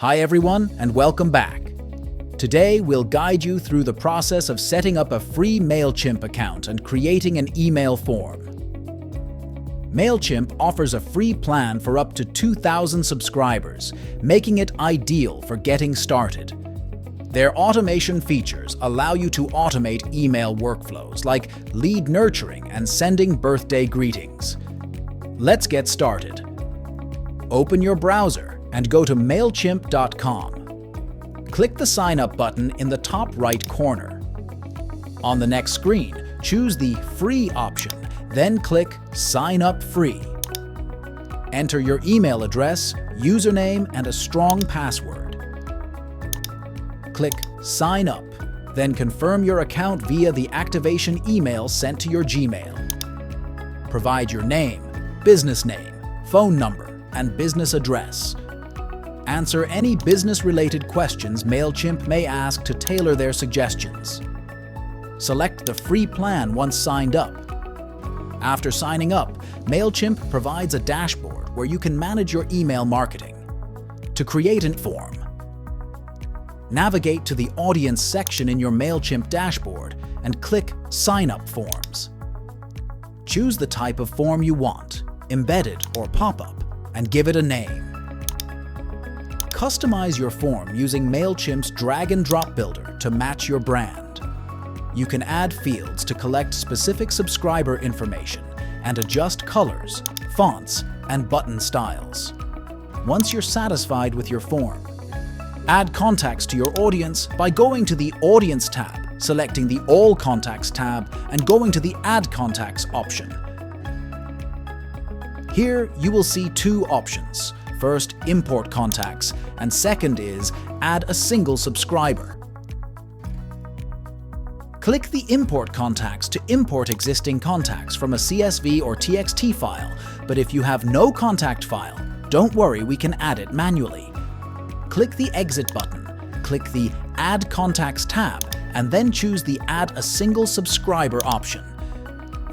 Hi everyone, and welcome back. Today we'll guide you through the process of setting up a free Mailchimp account and creating an email form. Mailchimp offers a free plan for up to 2,000 subscribers, making it ideal for getting started. Their automation features allow you to automate email workflows like lead nurturing and sending birthday greetings. Let's get started. Open your browser and go to Mailchimp.com. Click the Sign Up button in the top right corner. On the next screen, choose the Free option, then click Sign Up Free. Enter your email address, username, and a strong password. Click Sign Up, then confirm your account via the activation email sent to your Gmail. Provide your name, business name, phone number, and business address. Answer any business-related questions Mailchimp may ask to tailor their suggestions. Select the free plan once signed up. After signing up, Mailchimp provides a dashboard where you can manage your email marketing. To create a form, navigate to the Audience section in your Mailchimp dashboard and click Sign Up Forms. Choose the type of form you want, embedded or pop-up, and give it a name. Customize your form using Mailchimp's drag-and-drop builder to match your brand. You can add fields to collect specific subscriber information and adjust colors, fonts, and button styles. Once you're satisfied with your form, add contacts to your audience by going to the Audience tab, selecting the All Contacts tab, and going to the Add Contacts option. Here you will see two options. First, import contacts, and second is add a single subscriber. Click the Import Contacts to import existing contacts from a CSV or TXT file, but if you have no contact file, don't worry, we can add it manually. Click the Exit button, click the Add Contacts tab, and then choose the Add a Single Subscriber option.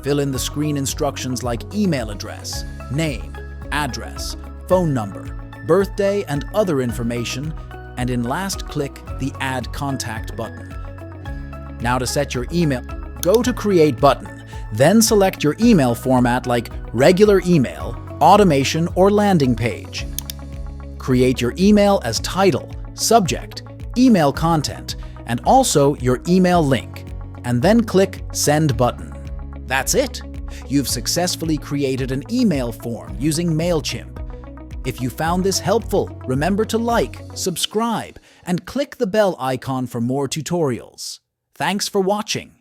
Fill in the screen instructions like email address, name, address, phone number, birthday, and other information, and in last click the Add Contact button. Now to set your email, go to Create button, then select your email format like regular email, automation, or landing page. Create your email as title, subject, email content, and also your email link, and then click Send button. That's it! You've successfully created an email form using Mailchimp. If you found this helpful, remember to like, subscribe, and click the bell icon for more tutorials. Thanks for watching.